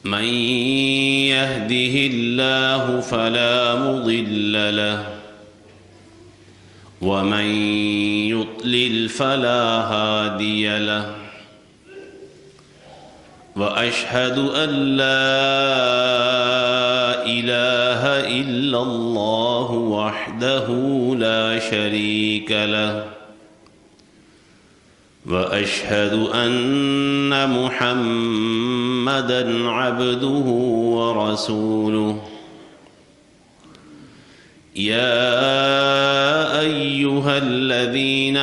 من يهده الله فلا مضل له ومن يضلل فلا هادي له وأشهد أن لا إله إلا الله وحده لا شريك له وأشهد أن محمدًا عبده ورسوله يا أيها الذين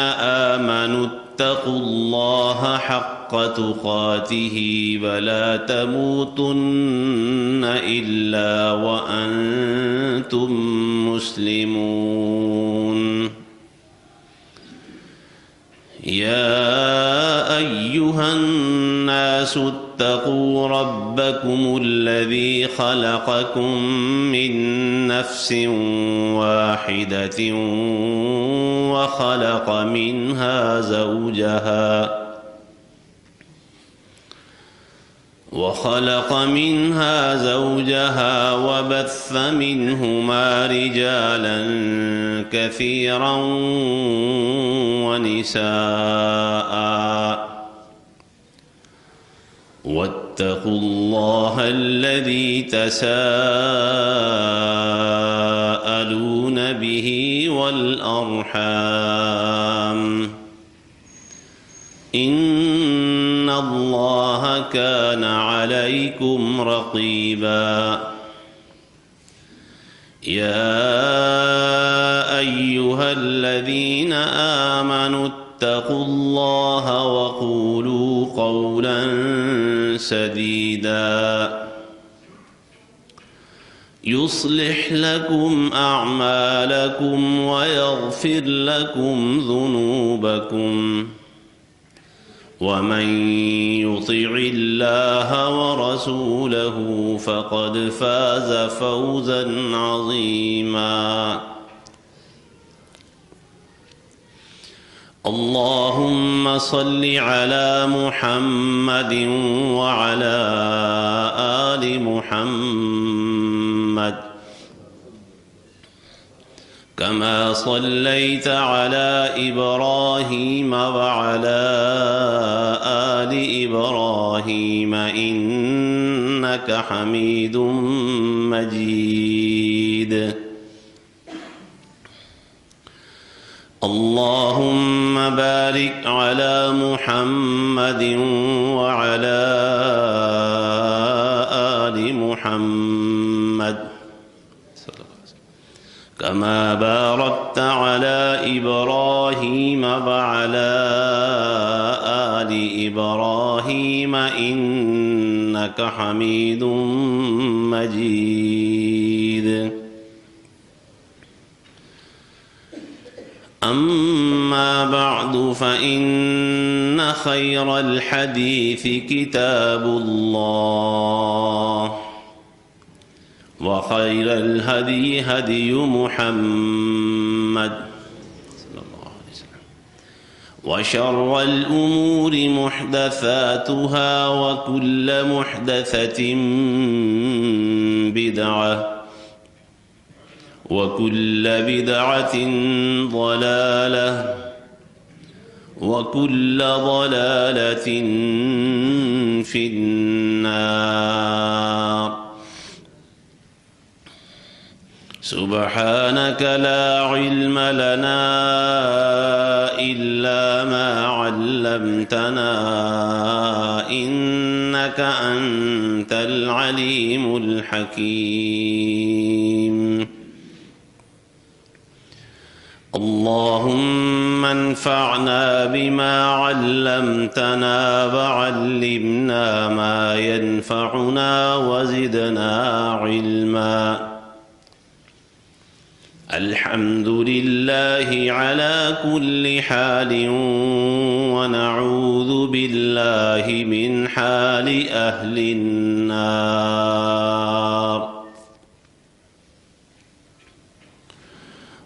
آمنوا اتقوا الله حق تقاته ولا تموتن إلا وأنتم مسلمون يا أيها الناس اتقوا ربكم الذي خلقكم من نفس واحدة وخلق منها زوجها وبث منهما رجالا كثيرا ونساء واتقوا الله الذي تساءلون به والأرحام إن الله كان عليكم رقيبا يا أيها الذين آمنوا اتقوا الله وقولوا قولا سديدا يصلح لكم أعمالكم ويغفر لكم ذنوبكم ومن يطع الله ورسوله فقد فاز فوزا عظيما اللهم صل على محمد وعلى آل محمد كما صليت على إبراهيم وعلى آل إبراهيم إنك حميد مجيد اللهم بارك على محمد وعلى آل محمد كما باركت على إبراهيم وعلى آل إبراهيم إنك حميد مجيد أما بعد فإن خير الحديث كتاب الله وخير الهدي هدي محمد صلى الله عليه وسلم وشر الأمور محدثاتها وكل محدثة بدعة وكل بدعة ضلالة وكل ضلالة في النار سبحانك لا علم لنا إلا ما علمتنا إنك أنت العليم الحكيم اللهم انفعنا بما علمتنا وعلمنا ما ينفعنا وزدنا علما الحمد لله على كل حال ونعوذ بالله من حال أهل النار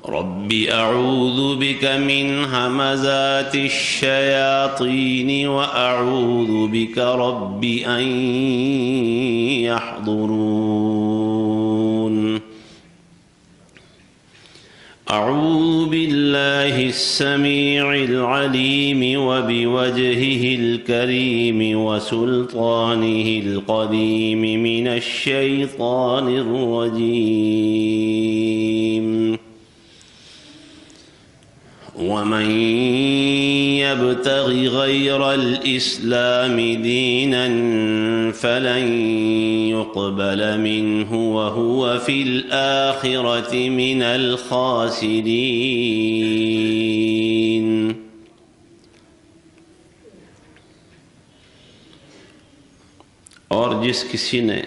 رب رب أعوذ بك من همزات الشياطين وأعوذ بك رب أن يحضرون أعوذ بالله السميع العليم وبوجهه الكريم وسلطانه القديم من الشيطان الرجيم ومن يبتغ غير الإسلام دينا فلن يقبل منه وهو في الآخرة من الخاسرين اور جس کسی نے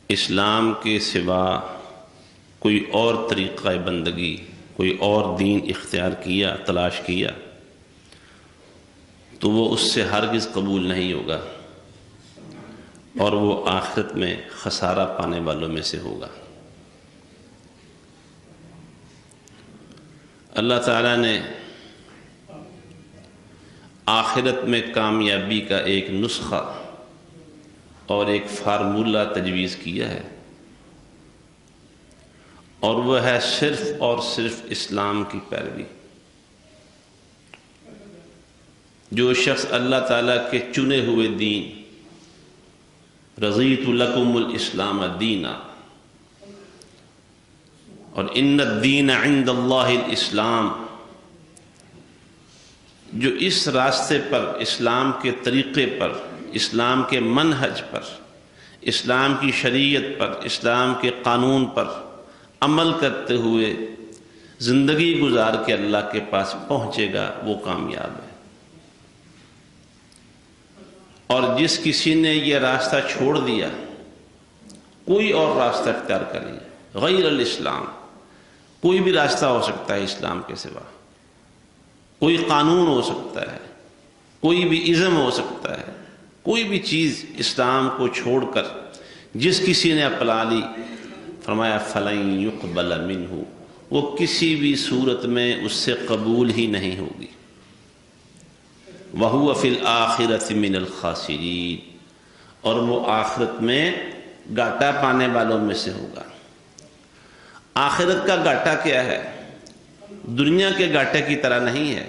اسلام کے سوا کوئی اور طریقہ بندگی، کوئی اور دین اختیار کیا، تلاش کیا، تو وہ اس سے ہرگز قبول نہیں ہوگا اور وہ آخرت میں خسارہ پانے والوں میں سے ہوگا۔ اللہ تعالیٰ نے آخرت میں کامیابی کا ایک نسخہ اور ایک فارمولہ تجویز کیا ہے، اور وہ ہے صرف اور صرف اسلام کی پیروی۔ جو شخص اللہ تعالیٰ کے چنے ہوئے دین، رضیت لکم الاسلام دینا، اور ان الدین عند اللہ الاسلام، جو اس راستے پر، اسلام کے طریقے پر، اسلام کے منہج پر، اسلام کی شریعت پر، اسلام کے قانون پر عمل کرتے ہوئے زندگی گزار کے اللہ کے پاس پہنچے گا، وہ کامیاب ہے۔ اور جس کسی نے یہ راستہ چھوڑ دیا، کوئی اور راستہ اختیار کر لیا، غیر الاسلام، کوئی بھی راستہ ہو سکتا ہے اسلام کے سوا، کوئی قانون ہو سکتا ہے، کوئی بھی ازم ہو سکتا ہے، کوئی بھی چیز اسلام کو چھوڑ کر جس کسی نے اپنا لی، فرمایا فَلَن يُقْبَلَ مِنْهُ، وہ کسی بھی صورت میں اس سے قبول ہی نہیں ہوگی، وَهُوَ فِي الْآخِرَةِ مِنَ الْخَاسِرِينَ، اور وہ آخرت میں گھاٹا پانے والوں میں سے ہوگا۔ آخرت کا گھاٹا کیا ہے؟ دنیا کے گھاٹے کی طرح نہیں ہے۔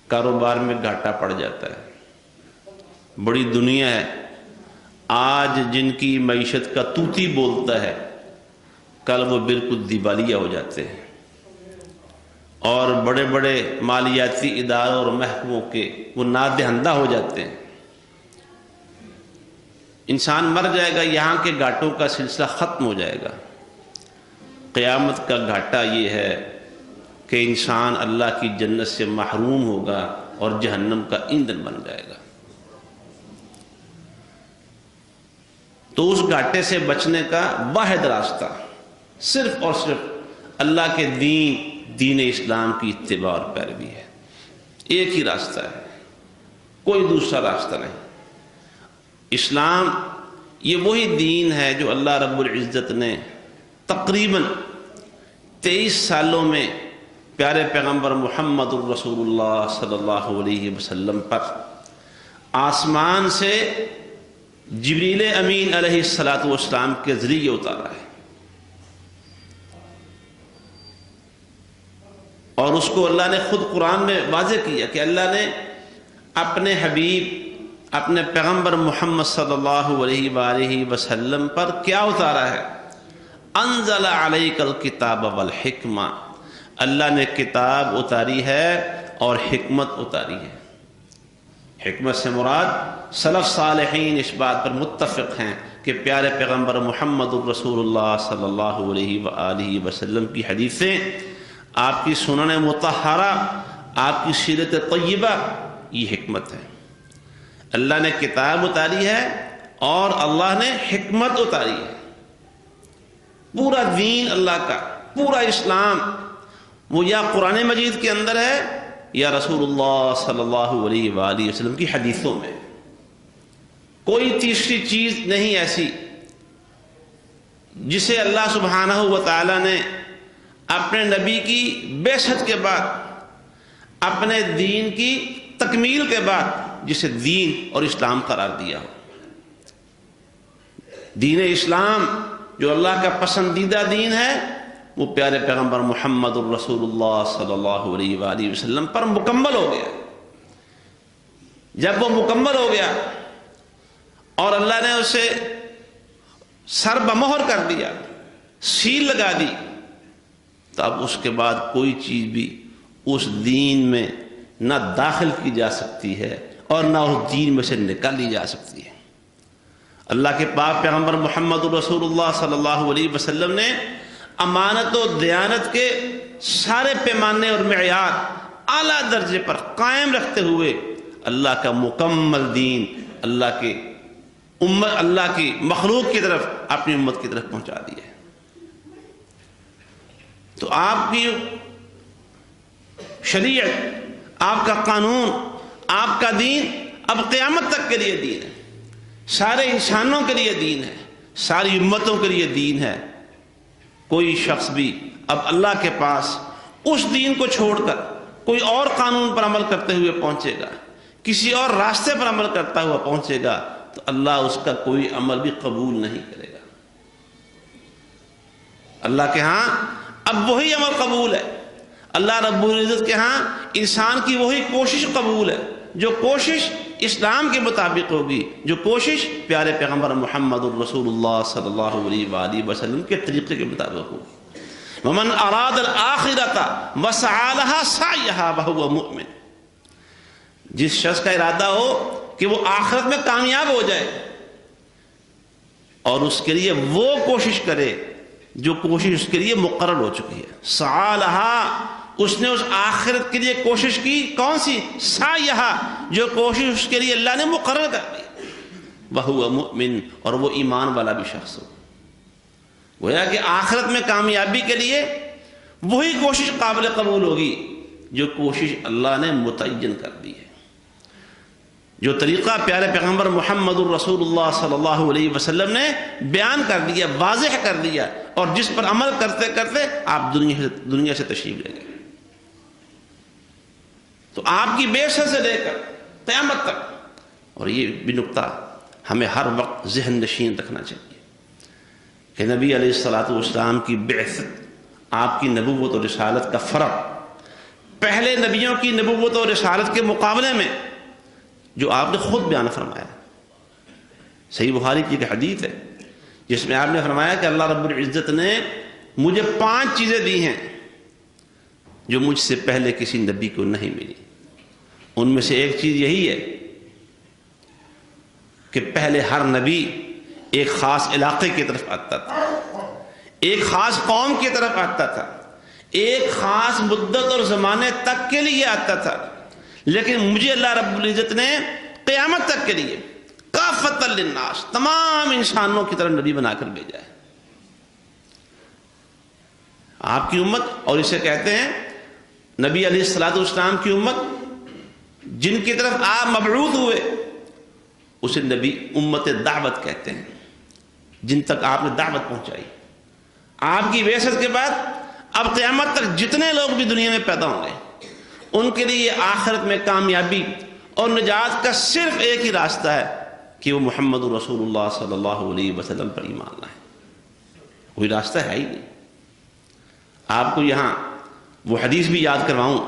کاروبار میں گھاٹا پڑ جاتا ہے، بڑی دنیا ہے، آج جن کی معیشت کا توتی بولتا ہے، کل وہ بالکل دیوالیہ ہو جاتے ہیں، اور بڑے بڑے مالیاتی اداروں اور محکموں کے وہ نادہندہ ہو جاتے ہیں۔ انسان مر جائے گا، یہاں کے گھاٹوں کا سلسلہ ختم ہو جائے گا۔ قیامت کا گھاٹا یہ ہے کہ انسان اللہ کی جنت سے محروم ہوگا اور جہنم کا ایندھن بن جائے گا۔ تو اس گھاٹے سے بچنے کا واحد راستہ صرف اور صرف اللہ کے دین اسلام کی اتباع اور پیروی ہے۔ ایک ہی راستہ ہے، کوئی دوسرا راستہ نہیں۔ اسلام یہ وہی دین ہے جو اللہ رب العزت نے تقریباً 23 سالوں میں پیارے پیغمبر محمد الرسول اللہ صلی اللہ علیہ وسلم پر آسمان سے جبریل امین علیہ السلام کے ذریعے اتارا ہے، اور اس کو اللہ نے خود قرآن میں واضح کیا کہ اللہ نے اپنے حبیب، اپنے پیغمبر محمد صلی اللہ علیہ وآلہ وسلم پر کیا اتارا ہے؟ انزل علیک الکتاب والحکمہ، اللہ نے کتاب اتاری ہے اور حکمت اتاری ہے۔ حکمت سے مراد سلف صالحین اس بات پر متفق ہیں کہ پیارے پیغمبر محمد الرسول اللہ صلی اللہ علیہ وآلہ وسلم کی حدیثیں، آپ کی سنن مطہرہ، آپ کی سیرت طیبہ، یہ حکمت ہے۔ اللہ نے کتاب اتاری ہے اور اللہ نے حکمت اتاری ہے۔ پورا دین اللہ کا، پورا اسلام، وہ یا قرآن مجید کے اندر ہے یا رسول اللہ صلی اللہ علیہ وآلہ وسلم کی حدیثوں میں۔ کوئی تیسری چیز نہیں ایسی جسے اللہ سبحانہ و تعالی نے اپنے نبی کی بعثت کے بعد، اپنے دین کی تکمیل کے بعد جسے دین اور اسلام قرار دیا ہو۔ دین اسلام جو اللہ کا پسندیدہ دین ہے، وہ پیارے پیغمبر محمد الرسول اللہ صلی اللہ علیہ وآلہ وسلم پر مکمل ہو گیا۔ جب وہ مکمل ہو گیا اور اللہ نے اسے سر بمہر کر دیا، سیل لگا دی، تو اب اس کے بعد کوئی چیز بھی اس دین میں نہ داخل کی جا سکتی ہے اور نہ اس دین میں سے نکالی جا سکتی ہے۔ اللہ کے پاک پیغمبر محمد الرسول اللہ صلی اللہ علیہ وسلم نے امانت و دیانت کے سارے پیمانے اور معیار اعلیٰ درجے پر قائم رکھتے ہوئے اللہ کا مکمل دین اللہ کی مخلوق کی طرف، اپنی امت کی طرف پہنچا دیا ہے۔ تو آپ کی شریعت، آپ کا قانون، آپ کا دین اب قیامت تک کے لیے دین ہے، سارے انسانوں کے لیے دین ہے، ساری امتوں کے لیے دین ہے۔ کوئی شخص بھی اب اللہ کے پاس اس دین کو چھوڑ کر کوئی اور قانون پر عمل کرتے ہوئے پہنچے گا، کسی اور راستے پر عمل کرتا ہوا پہنچے گا، تو اللہ اس کا کوئی عمل بھی قبول نہیں کرے گا۔ اللہ کے ہاں اب وہی عمل قبول ہے، اللہ رب العزت کے ہاں انسان کی وہی کوشش قبول ہے جو کوشش اسلام کے مطابق ہوگی، جو کوشش پیارے پیغمبر محمد الرسول اللہ صلی اللہ علیہ وآلہ وسلم کے طریقے کے مطابق ہوگی۔ وَمَنْ أَرَادَ الْآخِرَةَ وَسَعَى لَهَا سَعْيَهَا وَهُوَ مُؤْمِنٌ، جس شخص کا ارادہ ہو کہ وہ آخرت میں کامیاب ہو جائے اور اس کے لیے وہ کوشش کرے جو کوشش اس کے لیے مقرر ہو چکی ہے۔ سعی لہا، اس نے اس آخرت کے لیے کوشش کی، کون سی؟ سعیہا، جو کوشش اس کے لیے اللہ نے مقرر کر دی۔ وہو مؤمن، اور وہ ایمان والا بھی شخص ہو۔ گویا کہ آخرت میں کامیابی کے لیے وہی کوشش قابل قبول ہوگی جو کوشش اللہ نے متعین کر دی ہے، جو طریقہ پیارے پیغمبر محمد الرسول اللہ صلی اللہ علیہ وسلم نے بیان کر دیا، واضح کر دیا، اور جس پر عمل کرتے کرتے آپ دنیا سے تشریف لے گئے۔ تو آپ کی بعثت سے لے کر قیامت تک، اور یہ بھی نقطہ ہمیں ہر وقت ذہن نشین رکھنا چاہیے کہ نبی علیہ الصلوۃ والسلام کی بعثت، آپ کی نبوت اور رسالت کا فرق پہلے نبیوں کی نبوت اور رسالت کے مقابلے میں جو آپ نے خود بیان فرمایا۔ صحیح بخاری کی ایک حدیث ہے جس میں آپ نے فرمایا کہ اللہ رب العزت نے مجھے 5 چیزیں دی ہیں جو مجھ سے پہلے کسی نبی کو نہیں ملی۔ ان میں سے ایک چیز یہی ہے کہ پہلے ہر نبی ایک خاص علاقے کی طرف آتا تھا، ایک خاص قوم کی طرف آتا تھا، ایک خاص مدت اور زمانے تک کے لیے آتا تھا، لیکن مجھے اللہ رب العزت نے قیامت تک کے لیے کافۃ للناس، تمام انسانوں کی طرف نبی بنا کر بھیجا ہے۔ آپ کی امت، اور اسے کہتے ہیں نبی علیہ الصلوۃ والسلام کی امت، جن کی طرف آپ مبعوث ہوئے، اسے نبی امت دعوت کہتے ہیں، جن تک آپ نے دعوت پہنچائی۔ آپ کی بعثت کے بعد اب قیامت تک جتنے لوگ بھی دنیا میں پیدا ہوں گے، ان کے لیے آخرت میں کامیابی اور نجات کا صرف ایک ہی راستہ ہے کہ وہ محمد رسول اللہ صلی اللہ علیہ وسلم پر ایمان لائیں۔ کوئی راستہ ہے ہی نہیں۔ آپ کو یہاں وہ حدیث بھی یاد کرواؤں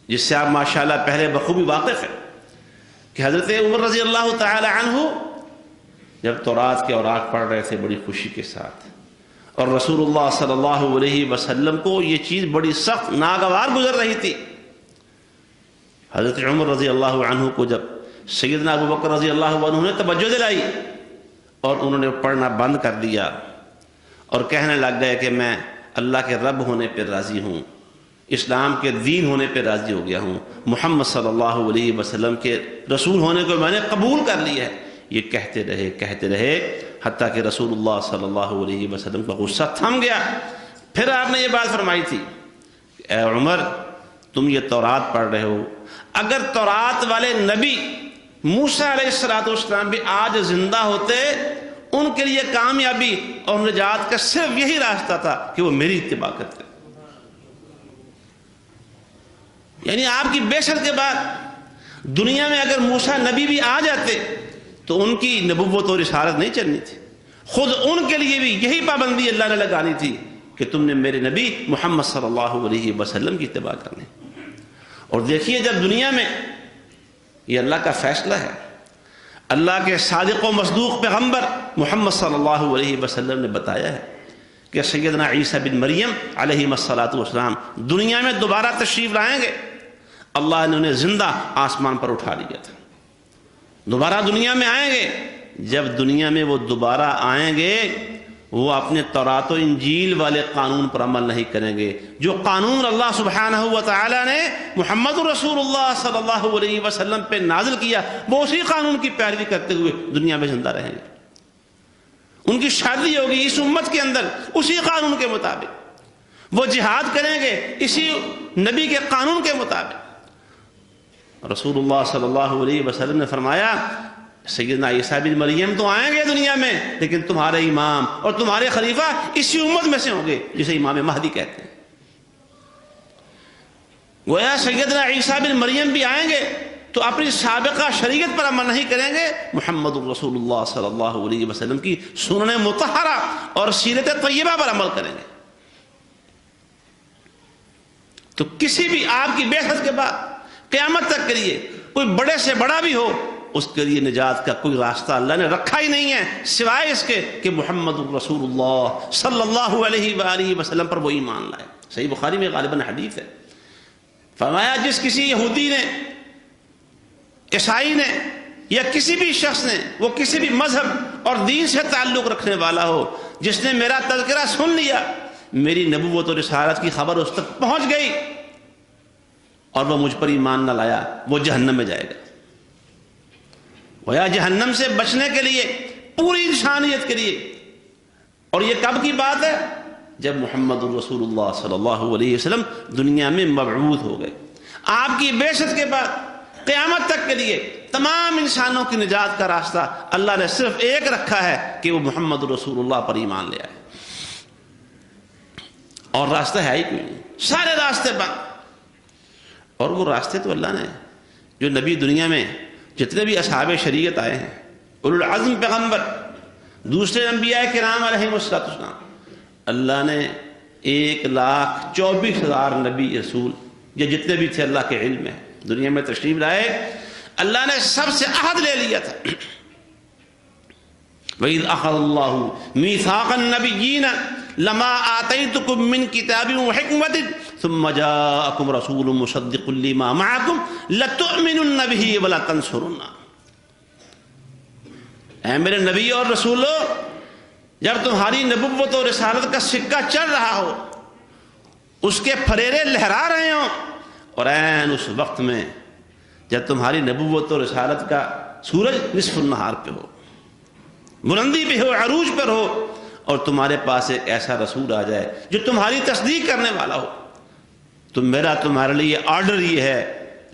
جس سے آپ ماشاءاللہ پہلے بخوبی واقف ہیں کہ حضرت عمر رضی اللہ تعالی عنہ جب تورات کے اوراق پڑھ رہے تھے بڑی خوشی کے ساتھ، اور رسول اللہ صلی اللہ علیہ وسلم کو یہ چیز بڑی سخت ناگوار گزر رہی تھی۔ حضرت عمر رضی اللہ عنہ کو جب سیدنا ابو بکر رضی اللہ عنہ نے توجہ دلائی اور انہوں نے پڑھنا بند کر دیا اور کہنے لگ گئے کہ میں اللہ کے رب ہونے پہ راضی ہوں، اسلام کے دین ہونے پہ راضی ہو گیا ہوں، محمد صلی اللہ علیہ وسلم کے رسول ہونے کو میں نے قبول کر لیا ہے، یہ کہتے رہے حتیٰ کہ رسول اللہ صلی اللہ علیہ وسلم کا غصہ تھم گیا۔ پھر آپ نے یہ بات فرمائی تھی کہ اے عمر، تم یہ تورات پڑھ رہے ہو، اگر تورات والے نبی موسیٰ علیہ السلام بھی آج زندہ ہوتے ان کے لیے کامیابی اور نجات کا صرف یہی راستہ تھا کہ وہ میری اتباع کرتے. یعنی آپ کی بعثت کے بعد دنیا میں اگر موسیٰ نبی بھی آ جاتے تو ان کی نبوت اور رسالت نہیں چلنی تھی. خود ان کے لیے بھی یہی پابندی اللہ نے لگانی تھی کہ تم نے میرے نبی محمد صلی اللہ علیہ وسلم کی اتباع کرنی. اور دیکھیے جب دنیا میں یہ اللہ کا فیصلہ ہے, اللہ کے صادق و مصدوق پیغمبر محمد صلی اللہ علیہ وسلم نے بتایا ہے کہ سیدنا عیسیٰ بن مریم علیہ الصلاۃ والسلام دنیا میں دوبارہ تشریف لائیں گے. اللہ نے انہیں زندہ آسمان پر اٹھا لیا تھا, دوبارہ دنیا میں آئیں گے. جب دنیا میں وہ دوبارہ آئیں گے وہ اپنے تورات و انجیل والے قانون پر عمل نہیں کریں گے. جو قانون اللہ سبحانہ و تعالی نے محمد رسول اللہ صلی اللہ علیہ وسلم پہ نازل کیا, وہ اسی قانون کی پیروی کرتے ہوئے دنیا میں زندہ رہیں گے. ان کی شادی ہوگی اس امت کے اندر اسی قانون کے مطابق, وہ جہاد کریں گے اسی نبی کے قانون کے مطابق. رسول اللہ صلی اللہ علیہ وسلم نے فرمایا سیدنا عیسیٰ بن مریم تو آئیں گے دنیا میں, لیکن تمہارے امام اور تمہارے خلیفہ اسی امت میں سے ہوں گے جسے امام مہدی کہتے ہیں. گویا سیدنا عیسیٰ بن مریم بھی آئیں گے تو اپنی سابقہ شریعت پر عمل نہیں کریں گے, محمد رسول اللہ صلی اللہ علیہ وسلم کی سنن مطہرہ اور سیرت طیبہ پر عمل کریں گے. تو کسی بھی آپ کی بعثت کے بعد قیامت تک کے لیے کوئی بڑے سے بڑا بھی ہو, اس کے لیے نجات کا کوئی راستہ اللہ نے رکھا ہی نہیں ہے سوائے اس کے کہ محمد رسول اللہ صلی اللہ علیہ وآلہ وسلم پر وہ ایمان لائے. صحیح بخاری میں غالباً حدیث ہے, فرمایا جس کسی یہودی نے, عیسائی نے یا کسی بھی شخص نے, وہ کسی بھی مذہب اور دین سے تعلق رکھنے والا ہو, جس نے میرا تذکرہ سن لیا, میری نبوت اور رسالت کی خبر اس تک پہنچ گئی اور وہ مجھ پر ایمان نہ لایا, وہ جہنم میں جائے گا. ویا جہنم سے بچنے کے لیے پوری انسانیت کے لیے, اور یہ کب کی بات ہے؟ جب محمد رسول اللہ صلی اللہ علیہ وسلم دنیا میں مبعوث ہو گئے. آپ کی بعثت کے بعد قیامت تک کے لیے تمام انسانوں کی نجات کا راستہ اللہ نے صرف ایک رکھا ہے کہ وہ محمد رسول اللہ پر ایمان لے آئے, اور راستہ ہے ہی کوئی نہیں, سارے راستے بند. اور وہ راستے تو اللہ نے, جو نبی دنیا میں جتنے بھی اصحاب شریعت آئے ہیں, اولو العزم پیغمبر, دوسرے انبیاء کرام علیہم السلام, اللہ نے 1,24,000 نبی رسول یا جتنے بھی تھے اللہ کے علم میں دنیا میں تشریف لائے. اللہ نے سب سے عہد لے لیا تھا, وَإِذْ أَخَذَ اللَّهُ مِيثَاقَ النَّبِيِّينَ لَمَا آتَيْتُكُم مِّن كِتَابٍ وَحِكْمَةٍ ثُمَّ جَاءَكُمْ رَسُولٌ مُصَدِّقٌ لِّمَا مَعَكُمْ لَتُؤْمِنُنَّ بِهِ وَلَتَنصُرُنَّهُ. اے میرے نبی اور رسولو, جب تمہاری نبوت اور رسالت کا سکہ چل رہا ہو, اس کے پھریرے لہرا رہے ہوں, اور عین اس وقت میں جب تمہاری نبوت اور رسالت کا سورج نصف النہار پہ ہو, بلندی پہ ہو, عروج پر ہو, اور تمہارے پاس ایک ایسا رسول آ جائے جو تمہاری تصدیق کرنے والا ہو, تو میرا تمہارے لیے آرڈر یہ ہے,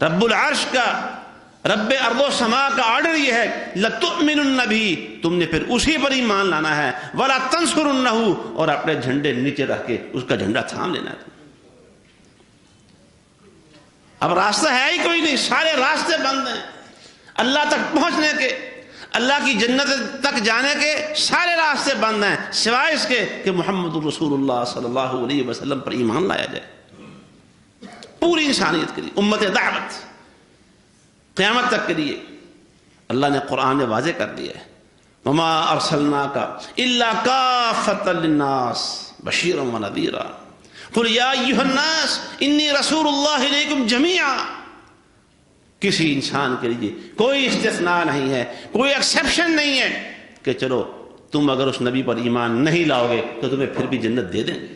رب العرش کا, رب ارض و سما کا آرڈر یہ ہے, لَتُؤْمِنُنَّ بِهِ, تم نے پھر اسی پر ایمان لانا ہے, وَلَا تَنْصُرُنَّهُ, اور اپنے جھنڈے نیچے رکھ کے اس کا جھنڈا تھام لینا ہے. اب راستہ ہے ہی کوئی نہیں, سارے راستے بند ہیں اللہ تک پہنچنے کے, اللہ کی جنت تک جانے کے سارے راستے بند ہیں سوائے اس کے کہ محمد رسول اللہ صلی اللہ علیہ وسلم پر ایمان لایا جائے. پوری انسانیت کے لیے امت دعوت قیامت تک کے لیے اللہ نے قرآن میں واضح کر دیا ہے, وما ارسلناک الا کافۃ للناس بشیرا ونذیرا قل یا ایھا الناس انی رسول اللہ الیکم جمیعا. کسی انسان کے لیے کوئی استثناء نہیں ہے, کوئی ایکسیپشن نہیں ہے کہ چلو تم اگر اس نبی پر ایمان نہیں لاؤ گے تو تمہیں پھر بھی جنت دے دیں گے.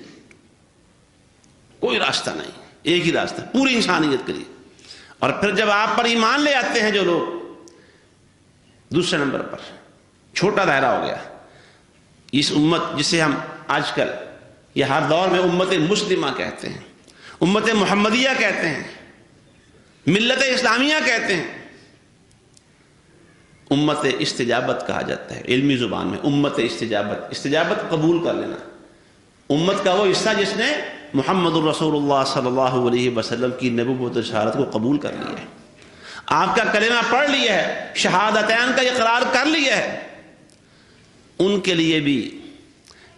کوئی راستہ نہیں, ایک ہی راستہ پوری انسانیت کے لیے. اور پھر جب آپ پر ایمان لے آتے ہیں جو لوگ, دوسرے نمبر پر چھوٹا دائرہ ہو گیا اس امت جسے ہم آج کل یا ہر دور میں امت مسلمہ کہتے ہیں, امت محمدیہ کہتے ہیں, ملت اسلامیہ کہتے ہیں. امت استجابت کہا جاتا ہے علمی زبان میں. امت استجابت، استجابت قبول کر لینا. امت کا وہ حصہ جس نے محمد الرسول اللہ صلی اللہ علیہ وسلم کی نبوت و رسالت کو قبول کر لیا ہے، آپ کا کلمہ پڑھ لیا ہے، شہادتین کا اقرار کر لیا ہے. ان کے لیے بھی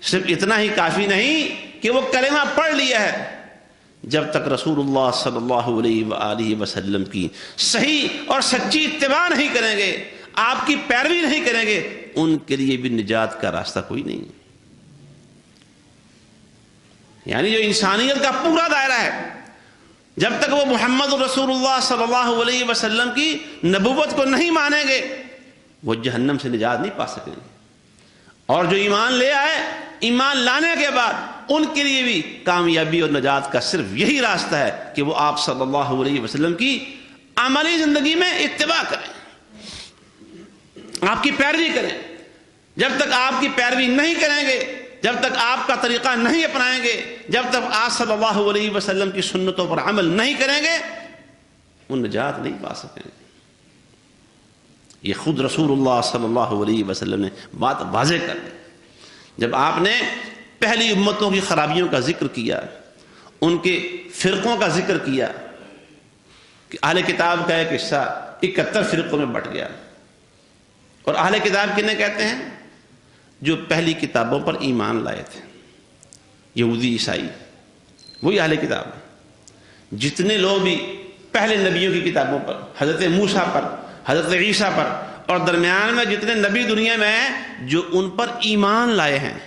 صرف اتنا ہی کافی نہیں کہ وہ کلمہ پڑھ لیا ہے، جب تک رسول اللہ صلی اللہ علیہ وآلہ وسلم کی صحیح اور سچی اتباع نہیں کریں گے، آپ کی پیروی نہیں کریں گے، ان کے لیے بھی نجات کا راستہ کوئی نہیں. یعنی جو انسانیت کا پورا دائرہ ہے، جب تک وہ محمد رسول اللہ صلی اللہ علیہ وسلم کی نبوت کو نہیں مانیں گے وہ جہنم سے نجات نہیں پا سکیں گے. اور جو ایمان لے آئے، ایمان لانے کے بعد ان کے لیے بھی کامیابی اور نجات کا صرف یہی راستہ ہے کہ وہ آپ صلی اللہ علیہ وسلم کی عملی زندگی میں اتباع کریں، آپ کی پیروی کریں. جب تک آپ کی پیروی نہیں کریں گے، جب تک آپ کا طریقہ نہیں اپنائیں گے، جب تک آپ صلی اللہ علیہ وسلم کی سنتوں پر عمل نہیں کریں گے، وہ نجات نہیں پا سکیں گے. یہ خود رسول اللہ صلی اللہ علیہ وسلم نے بات واضح کر دی. جب آپ نے پہلی امتوں کی خرابیوں کا ذکر کیا، ان کے فرقوں کا ذکر کیا کہ اہل کتاب کا ایک حصہ 71 فرقوں میں بٹ گیا. اور اہل کتاب کنہیں کہتے ہیں؟ جو پہلی کتابوں پر ایمان لائے تھے، یہودی عیسائی، وہی اہل کتاب ہے. جتنے لوگ بھی پہلے نبیوں کی کتابوں پر، حضرت موسیٰ پر، حضرت عیسیٰ پر، اور درمیان میں جتنے نبی دنیا میں ہیں جو ان پر ایمان لائے ہیں،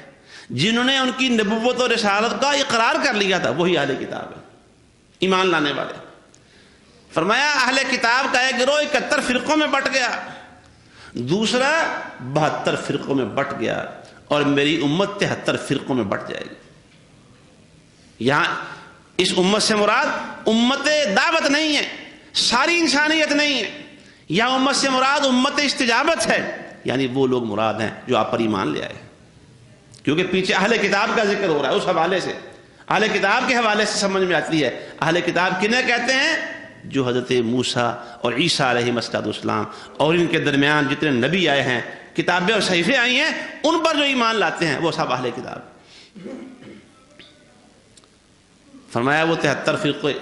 جنہوں نے ان کی نبوت اور رسالت کا اقرار کر لیا تھا، وہی اہل کتاب ہے، ایمان لانے والے. فرمایا اہل کتاب کا ایک گروہ 71 فرقوں میں بٹ گیا، دوسرا 72 فرقوں میں بٹ گیا، اور میری امت 73 فرقوں میں بٹ جائے گی. یہاں اس امت سے مراد امت دعوت نہیں ہے، ساری انسانیت نہیں ہے. یہاں امت سے مراد امت استجابت ہے، یعنی وہ لوگ مراد ہیں جو آپ پر ایمان لے آئے. کیونکہ پیچھے اہل کتاب کا ذکر ہو رہا ہے، اس حوالے سے اہل کتاب کے حوالے سے سمجھ میں آتی ہے. اہل کتاب کنہیں کہتے ہیں؟ جو حضرت موسیٰ اور عیسیٰ علیہ السلام اور ان کے درمیان جتنے نبی آئے ہیں، کتابیں اور صحیفے آئی ہیں، ان پر جو ایمان لاتے ہیں وہ سب اہل کتاب. فرمایا وہ 73 فرقے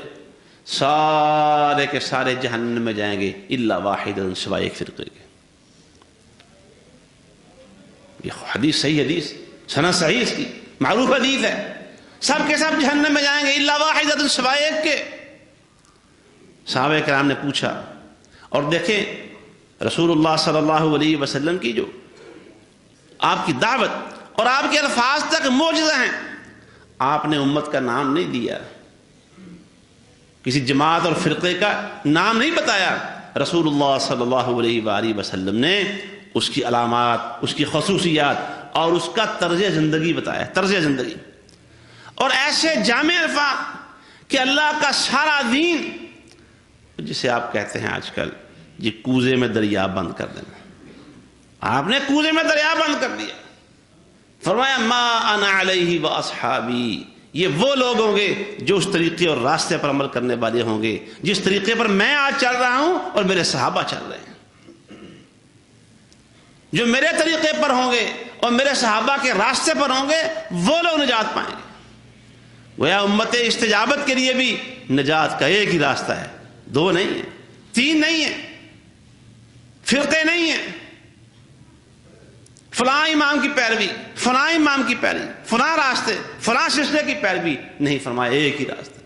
سارے کے سارے جہنم میں جائیں گے الا واحد، سوائے ایک فرقے کے. یہ حدیث صحیح، حدیث سند صحیح، اس کی معروف حدیث ہے. سب کے سب جہنم میں جائیں گے الا واحد، سوائے ایک کے. صحابہ کرام نے پوچھا، اور دیکھیں رسول اللہ صلی اللہ علیہ وسلم کی جو آپ کی دعوت اور آپ کے الفاظ تک معجزہ ہیں. آپ نے امت کا نام نہیں دیا، کسی جماعت اور فرقے کا نام نہیں بتایا. رسول اللہ صلی اللہ علیہ وآلہ وسلم نے اس کی علامات، اس کی خصوصیات اور اس کا طرز زندگی بتایا، طرز زندگی. اور ایسے جامع الفاظ کہ اللہ کا سارا دین، جسے آپ کہتے ہیں آج کل یہ کوزے میں دریا بند کر دینا، آپ نے کوزے میں دریا بند کر دیا. فرمایا ما انا علیہ واصحابی، یہ وہ لوگ ہوں گے جو اس طریقے اور راستے پر عمل کرنے والے ہوں گے جس طریقے پر میں آج چل رہا ہوں اور میرے صحابہ چل رہے ہیں. جو میرے طریقے پر ہوں گے اور میرے صحابہ کے راستے پر ہوں گے وہ لوگ نجات پائیں گے. گویا امت استجابت کے لیے بھی نجات کا ایک ہی راستہ ہے، دو نہیں ہے، تین نہیں ہے، فرقے نہیں ہیں، فلاں امام کی پیروی، فلاں امام کی پیروی، فلاں راستے، فلاں سلسلے کی پیروی نہیں. فرمایا ایک ہی راستہ،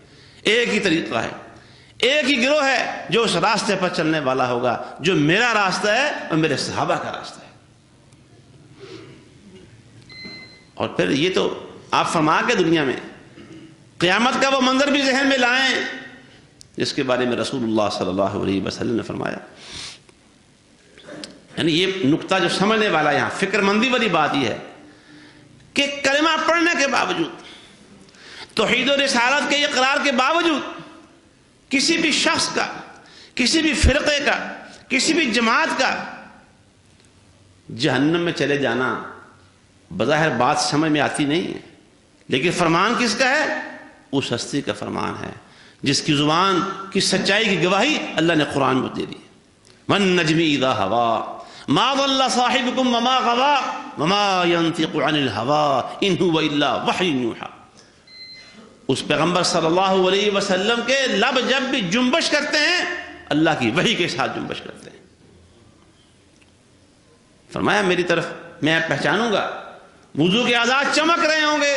ایک ہی طریقہ ہے، ایک ہی گروہ ہے جو اس راستے پر چلنے والا ہوگا، جو میرا راستہ ہے اور میرے صحابہ کا راستہ ہے. اور پھر یہ تو آپ فرما کے دنیا میں قیامت کا وہ منظر بھی ذہن میں لائیں جس کے بارے میں رسول اللہ صلی اللہ علیہ وسلم نے فرمایا. یعنی یہ نقطہ جو سمجھنے والا یہاں فکر مندی والی بات یہ ہے کہ کلمہ پڑھنے کے باوجود، توحید و رسالت کے اقرار کے باوجود، کسی بھی شخص کا، کسی بھی فرقے کا، کسی بھی جماعت کا جہنم میں چلے جانا بظاہر بات سمجھ میں آتی نہیں ہے. لیکن فرمان کس کا ہے؟ اس ہستی کا فرمان ہے جس کی زبان کی سچائی کی گواہی اللہ نے قرآن میں دے دی. وَالنَّجْمِ إِذَا هَوَىٰ، ما ضل صاحبكم وما غوا وما ينطق عن الهوى ان هو الا وحی یوحی. اس پیغمبر صلی اللہ علیہ وسلم کے لب جب بھی جنبش کرتے ہیں اللہ کی وحی کے ساتھ جنبش کرتے ہیں. فرمایا میری طرف میں پہچانوں گا، وضو کے اعضاء چمک رہے ہوں گے،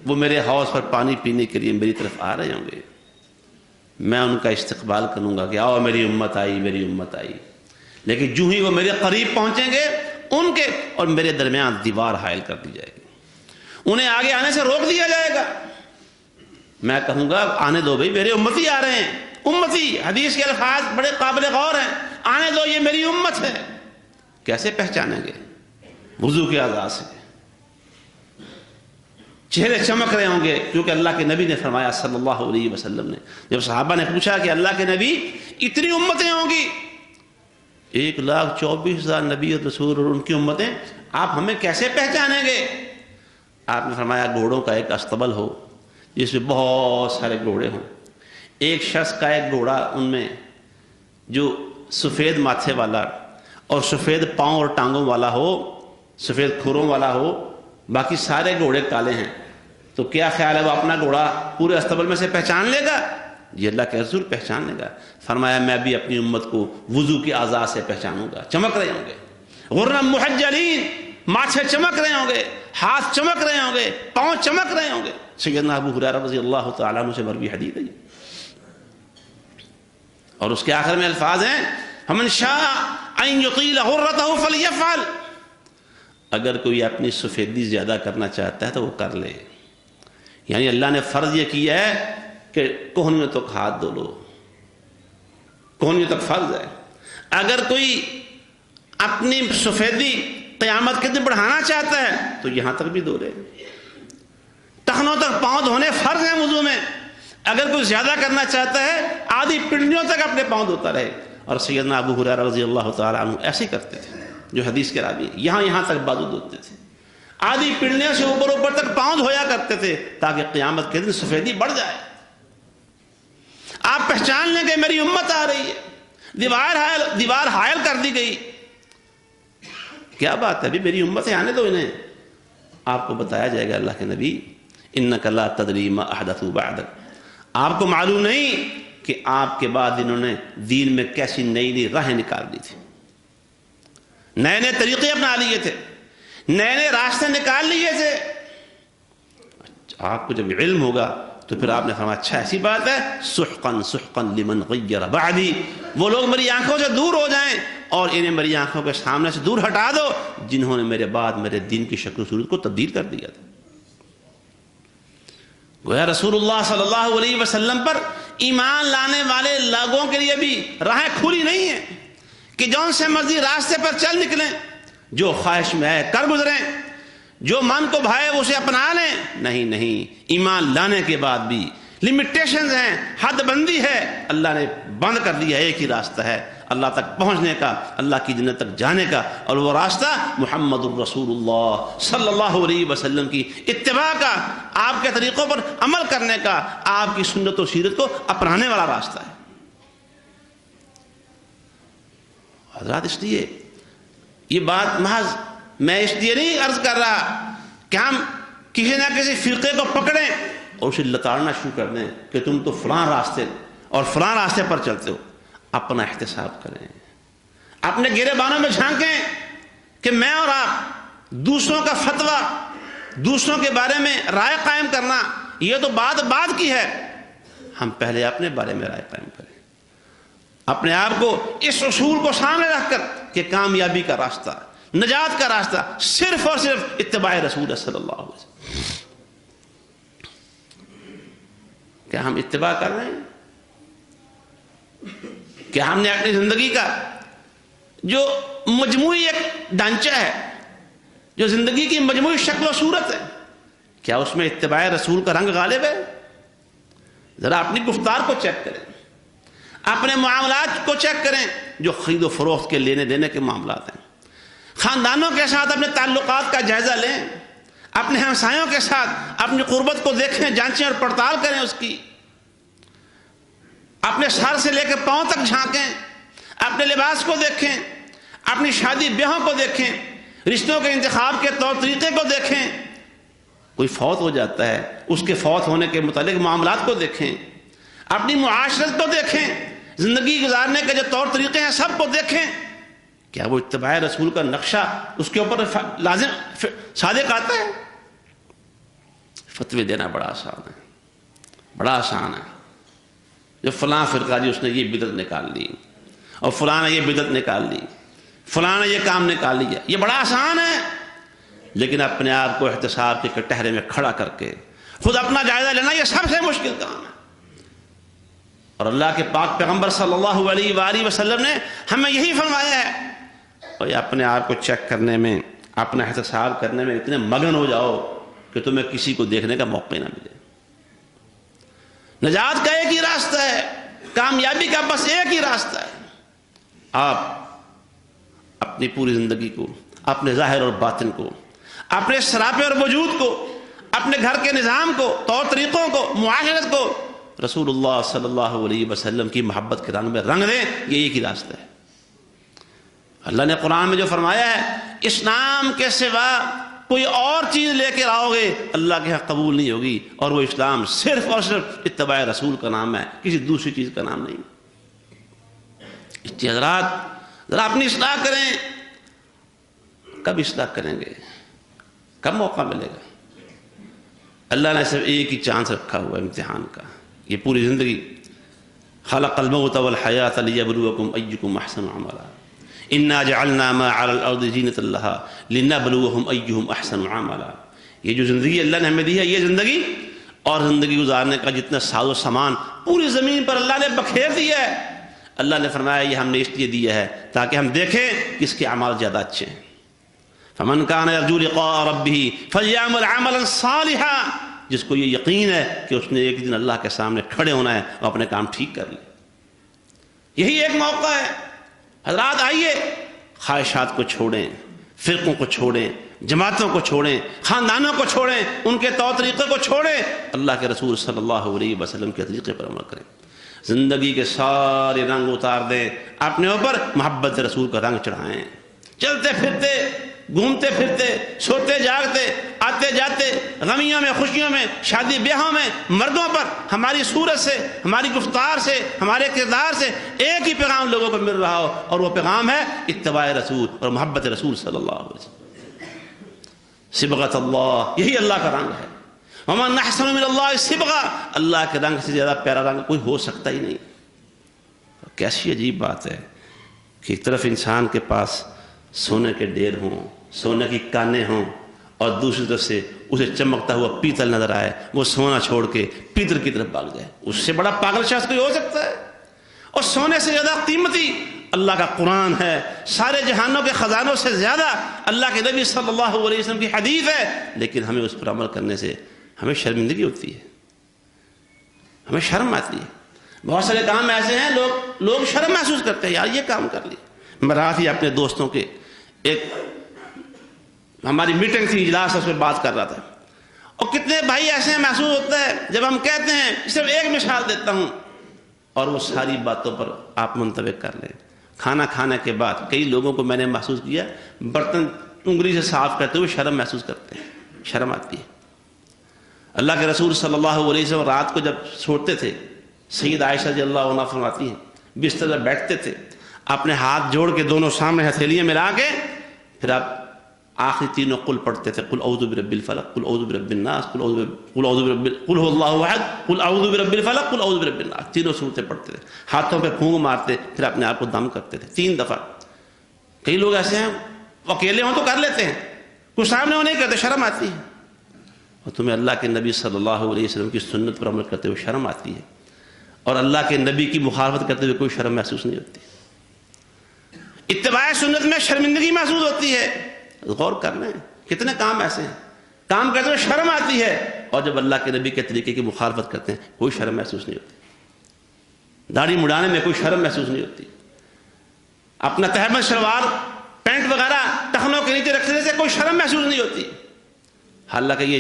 وہ میرے حوض پر پانی پینے کے لیے میری طرف آ رہے ہوں گے، میں ان کا استقبال کروں گا کہ آؤ میری امت آئی، میری امت آئی. لیکن جو ہی وہ میرے قریب پہنچیں گے ان کے اور میرے درمیان دیوار حائل کر دی جائے گی، انہیں آگے آنے سے روک دیا جائے گا. میں کہوں گا آنے دو بھائی، میرے امتی آ رہے ہیں. امتی، حدیث کے الفاظ بڑے قابل غور ہیں، آنے دو، یہ میری امت ہے. کیسے پہچانیں گے؟ وضو کے اعضاء سے. چہرے چمک رہے ہوں گے، کیونکہ اللہ کے نبی نے فرمایا صلی اللہ علیہ وسلم نے، جب صحابہ نے پوچھا کہ اللہ کے نبی اتنی امتیں ہوں گی، 1,24,000 نبی اور رسول اور ان کی امتیں، آپ ہمیں کیسے پہچانیں گے؟ آپ نے فرمایا گھوڑوں کا ایک استبل ہو جس میں بہت سارے گھوڑے ہوں، ایک شخص کا ایک گھوڑا ان میں جو سفید ماتھے والا اور سفید پاؤں اور ٹانگوں والا ہو، سفید کھروں والا ہو، باقی سارے گھوڑے کالے ہیں. تو کیا خیال ہے وہ اپنا گھوڑا پورے استبل میں سے پہچان لے گا؟ یہ اللہ کے رسول پہچان لے گا. فرمایا میں بھی اپنی امت کو وضو کے اعضاء سے پہچانوں گا. چمک رہے ہوں گے، غرم محجلین، ماتھے چمک رہے ہوں گے، ہاتھ چمک رہے ہوں گے، پاؤں چمک رہے ہوں گے. سیدنا ابو ہریرہ رضی اللہ تعالیٰ عنہ سے مروی حدیث ہے. اور اس کے آخر میں الفاظ ہیں فمن شاء ان یطیل غرته فلیفعل. اگر کوئی اپنی سفیدی زیادہ کرنا چاہتا ہے تو وہ کر لے. یعنی اللہ نے فرض یہ کیا ہے کہ کوہنیوں تک ہاتھ دھو لو، کوہنیوں تک فرض ہے. اگر کوئی اپنی سفیدی قیامت کے دن بڑھانا چاہتا ہے تو یہاں تک بھی دھو لے. ٹخنوں تک پاؤں دھونے فرض ہیں وضو میں. اگر کوئی زیادہ کرنا چاہتا ہے آدھی پنڈلیوں تک اپنے پاؤں دھوتا رہے. اور سیدنا ابو ہریرہ رضی اللہ تعالیٰ عنہ ایسے کرتے تھے، جو حدیث کے راوی، یہاں تک بازو دھوتے تھے، آدھی پنڈلیوں سے اوپر تک پاؤں دھویا کرتے تھے تاکہ قیامت کے دن سفیدی بڑھ جائے. آپ پہچان لیں کہ میری امت آ رہی ہے، دیوار حائل کر دی گئی. کیا بات ہے، ابھی میری امت ہے، آنے دو انہیں. آپ کو بتایا جائے گا اللہ کے نبی انک لا تدری ما احدثوا بعدک. آپ کو معلوم نہیں کہ آپ کے بعد انہوں نے دین میں کیسی نئی نئی راہیں نکال دی تھی، نئے نئے طریقے اپنا لیے تھے، نئے نئے راستے نکال لیے تھے. آپ کو جب علم ہوگا تو پھر آپ نے فرمایا اچھا ایسی بات ہے، سحقا سحقا لمن غیر بعدی. وہ لوگ میری آنکھوں سے دور ہو جائیں اور انہیں میری آنکھوں کے سامنے سے دور ہٹا دو جنہوں نے میرے بعد میرے دین کی شکل و صورت کو تبدیل کر دیا تھا. گویا رسول اللہ صلی اللہ علیہ وسلم پر ایمان لانے والے لوگوں کے لیے بھی راہیں کھلی نہیں ہیں کہ جون سے مرضی راستے پر چل نکلیں، جو خواہش میں ہے کر گزریں، جو من کو بھائے اسے اپنا لیں. نہیں، ایمان لانے کے بعد بھی لمیٹیشنز ہیں، حد بندی ہے. اللہ نے بند کر دیا، ایک ہی راستہ ہے اللہ تک پہنچنے کا، اللہ کی جنت تک جانے کا، اور وہ راستہ محمد الرسول اللہ صلی اللہ علیہ وسلم کی اتباع کا، آپ کے طریقوں پر عمل کرنے کا، آپ کی سنت و سیرت کو اپنانے والا راستہ ہے. حضرات اس لیے یہ بات محض میں اس لیے نہیں عرض کر رہا کہ ہم کسی نہ کسی فرقے کو پکڑیں اور اسے لتاڑنا شروع کر دیں کہ تم تو فلاں راستے اور فلاں راستے پر چلتے ہو. اپنا احتساب کریں، اپنے گرے بانوں میں جھانکیں کہ میں اور آپ دوسروں کا فتویٰ، دوسروں کے بارے میں رائے قائم کرنا یہ تو بات کی ہے. ہم پہلے اپنے بارے میں رائے قائم کریں، اپنے آپ کو اس اصول کو سامنے رکھ کر کہ کامیابی کا راستہ، نجات کا راستہ صرف اور صرف اتباع رسول صلی اللہ علیہ وسلم. کیا ہم اتباع کر رہے ہیں؟ کیا ہم نے اپنی زندگی کا جو مجموعی ایک ڈھانچہ ہے، جو زندگی کی مجموعی شکل و صورت ہے، کیا اس میں اتباع رسول کا رنگ غالب ہے؟ ذرا اپنی گفتار کو چیک کریں، اپنے معاملات کو چیک کریں جو خرید و فروخت کے لینے دینے کے معاملات ہیں. خاندانوں کے ساتھ اپنے تعلقات کا جائزہ لیں، اپنے ہمسایوں کے ساتھ اپنی قربت کو دیکھیں، جانچیں اور پڑتال کریں اس کی. اپنے سر سے لے کے پاؤں تک جھانکیں، اپنے لباس کو دیکھیں، اپنی شادی بیاہوں کو دیکھیں، رشتوں کے انتخاب کے طور طریقے کو دیکھیں، کوئی فوت ہو جاتا ہے اس کے فوت ہونے کے متعلق معاملات کو دیکھیں، اپنی معاشرت کو دیکھیں، زندگی گزارنے کے جو طور طریقے ہیں سب کو دیکھیں. کیا وہ اتباع رسول کا نقشہ اس کے اوپر لازم صادق آتا ہے؟ فتوے دینا بڑا آسان ہے، بڑا آسان ہے. جو فلاں فرقہ جی اس نے یہ بدعت نکال لی، اور فلاں نے یہ بدعت نکال لی، فلاں نے یہ کام نکال لیا، یہ بڑا آسان ہے. لیکن اپنے آپ کو احتساب کے کٹہرے میں کھڑا کر کے خود اپنا جائزہ لینا یہ سب سے مشکل کام ہے. اور اللہ کے پاک پیغمبر صلی اللہ علیہ وآلہ وسلم نے ہمیں یہی فرمایا ہے، اور اپنے آپ کو چیک کرنے میں، اپنا احتساب کرنے میں اتنے مگن ہو جاؤ کہ تمہیں کسی کو دیکھنے کا موقع نہ ملے. نجات کا ایک ہی راستہ ہے، کامیابی کا بس ایک ہی راستہ ہے. آپ اپنی پوری زندگی کو، اپنے ظاہر اور باطن کو، اپنے سراپے اور وجود کو، اپنے گھر کے نظام کو، طور طریقوں کو، معاشرت کو رسول اللہ صلی اللہ علیہ وسلم کی محبت کے رنگ میں رنگ دیں. یہ ایک ہی راستہ ہے. اللہ نے قرآن میں جو فرمایا ہے، اسلام کے سوا کوئی اور چیز لے کے آؤ گے اللہ کے ہاں قبول نہیں ہوگی، اور وہ اسلام صرف اور صرف اتباع رسول کا نام ہے، کسی دوسری چیز کا نام نہیں. اس لیے حضرات ذرا اپنی اصلاح کریں. کب اصلاح کریں گے؟ کب موقع ملے گا؟ اللہ نے صرف ایک ہی چانس رکھا ہوا ہے امتحان کا، یہ پوری زندگی. خلق الموت والحیاۃ لیبلوکم ایکم احسن عملا انا جعلنا ما علی الارض زینۃ لها لنبلوہم ایہم احسن عملا. یہ جو زندگی اللہ نے ہمیں دی ہے، یہ زندگی اور زندگی گزارنے کا جتنا ساز و سامان پوری زمین پر اللہ نے بکھیر دیا ہے، اللہ نے فرمایا یہ ہم نے اس لیے دیا ہے تاکہ ہم دیکھیں کس کے اعمال زیادہ اچھے ہیں. فمن کان یرجو لقاء ربہ فلیعمل عملا صالحا. جس کو یہ یقین ہے کہ اس نے ایک دن اللہ کے سامنے کھڑے ہونا ہے اور اپنے کام ٹھیک کر لے. یہی ایک موقع ہے. حضرات آئیے، خواہشات کو چھوڑیں، فرقوں کو چھوڑیں، جماعتوں کو چھوڑیں، خاندانوں کو چھوڑیں، ان کے طور طریقے کو چھوڑیں، اللہ کے رسول صلی اللہ علیہ وسلم کے طریقے پر عمل کریں. زندگی کے سارے رنگ اتار دیں، اپنے اوپر محبت رسول کا رنگ چڑھائیں. چلتے پھرتے، گھومتے پھرتے، سوتے جاگتے، آتے جاتے، غمیوں میں، خوشیوں میں، شادی بیاہوں میں، مردوں پر ہماری صورت سے، ہماری گفتار سے، ہمارے کردار سے ایک ہی پیغام لوگوں کو مل رہا ہو، اور وہ پیغام ہے اتباع رسول اور محبت رسول صلی اللہ علیہ وسلم. صبغۃ اللہ، یہی اللہ کا رنگ ہے. ومن احسن من اللہ صبغہ، اللہ کے رنگ سے زیادہ پیارا رنگ کوئی ہو سکتا ہی نہیں. کیسی عجیب بات ہے کہ ایک طرف انسان کے پاس سونے کے ڈھیر ہوں، سونے کی کانیں ہوں، اور دوسری طرف سے اسے چمکتا ہوا پیتل نظر آئے، وہ سونا چھوڑ کے پیتل کی طرف بھاگ جائے. اس سے بڑا پاگل شخص کوئی ہو سکتا ہے؟ اور سونے سے زیادہ قیمتی اللہ کا قرآن ہے، سارے جہانوں کے خزانوں سے زیادہ اللہ کے نبی صلی اللہ علیہ وسلم کی حدیث ہے. لیکن ہمیں اس پر عمل کرنے سے ہمیں شرمندگی ہوتی ہے، ہمیں شرم آتی ہے. بہت سارے کام ایسے ہیں لوگ شرم محسوس کرتے ہیں، یار یہ کام کر لیا. میں رات ہی اپنے دوستوں کے ایک ہماری میٹنگ تھی، اجلاس اس میں بات کر رہا تھا، اور کتنے بھائی ایسے محسوس ہوتا ہے جب ہم کہتے ہیں، صرف ایک مثال دیتا ہوں اور وہ ساری باتوں پر آپ منطبق کر لیں. کھانا کھانے کے بعد کئی لوگوں کو میں نے محسوس کیا برتن انگلی سے صاف کرتے ہوئے شرم محسوس کرتے ہیں، شرم آتی ہے. اللہ کے رسول صلی اللہ علیہ وسلم رات کو جب سوتے تھے، سید عائشہ رضی اللہ عنہا فرماتی ہیں بستر پر بیٹھتے تھے، اپنے ہاتھ جوڑ کے دونوں سامنے ہتھیلیاں ملا کے پھر آپ آخری تینوں قل پڑھتے تھے، قل اعوذ برب الفلق، قل اعوذ برب الناس، قل هو اللہ احد، قل اعوذ برب الفلق، قل اعوذ برب الناس. تینوں صورتیں پڑھتے تھے، ہاتھوں پہ پھونک مارتے، پھر اپنے آپ کو دم کرتے تھے 3 دفعہ. کئی لوگ ایسے ہیں اکیلے ہوں تو کر لیتے ہیں، کچھ سامنے ہو نہیں کرتے، شرم آتی ہے. اور تمہیں اللہ کے نبی صلی اللہ علیہ وسلم کی سنت پر عمل کرتے ہوئے شرم آتی ہے، اور اللہ کے نبی کی مخالفت کرتے ہوئے کوئی شرم محسوس نہیں ہوتی. اتباع سنت میں شرمندگی محسوس ہوتی ہے. غور کر لیں کتنے کام ایسے ہیں کام کرتے ہوئے شرم آتی ہے، اور جب اللہ کے نبی کے طریقے کی مخالفت کرتے ہیں کوئی شرم محسوس نہیں ہوتی. داڑھی مڑانے میں کوئی شرم محسوس نہیں ہوتی. اپنا تہمت شلوار پینٹ وغیرہ ٹخنوں کے نیچے رکھنے سے کوئی شرم محسوس نہیں ہوتی. حالانکہ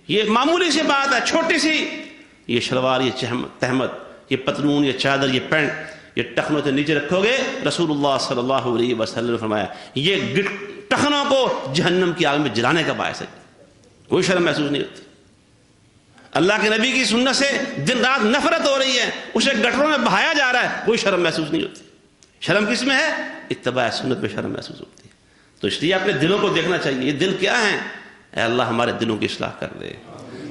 یہ معمولی سی بات ہے، چھوٹی سی. یہ شلوار، یہ تہمت، یہ پتلون، یہ چادر، یہ پینٹ، یہ ٹخنوں سے نیچے رکھو گے، رسول اللہ صلی اللہ علیہ وسلم نے فرمایا یہ ٹخنوں کو جہنم کی آگ میں جلانے کا باعث ہے، کوئی شرم محسوس نہیں ہوتی۔ اللہ کے نبی کی سنت سے دن رات نفرت ہو رہی ہے، اسے گٹروں میں بہایا جا رہا ہے، کوئی شرم محسوس نہیں ہوتی۔ شرم کس میں ہے؟ اتباع سنت میں شرم محسوس ہوتی ہے۔ تو اس لیے اپنے دلوں کو دیکھنا چاہیے، یہ دل کیا ہیں؟ اے اللہ ہمارے دلوں کی اصلاح کر دے،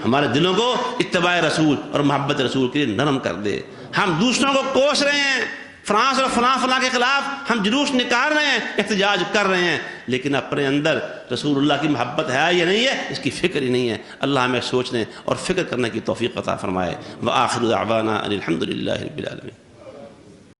ہمارے دلوں کو اتباع رسول اور محبت رسول کے لیے نرم کر دے۔ ہم دوسروں کو کوس رہے ہیں، فرانس اور فلاں کے خلاف ہم جلوس نکال رہے ہیں، احتجاج کر رہے ہیں، لیکن اپنے اندر رسول اللہ کی محبت ہے یا نہیں ہے اس کی فکر ہی نہیں ہے۔ اللہ ہمیں سوچنے اور فکر کرنے کی توفیق عطا فرمائے۔ وآخر دعوانا ان الحمد للہ رب العالمین۔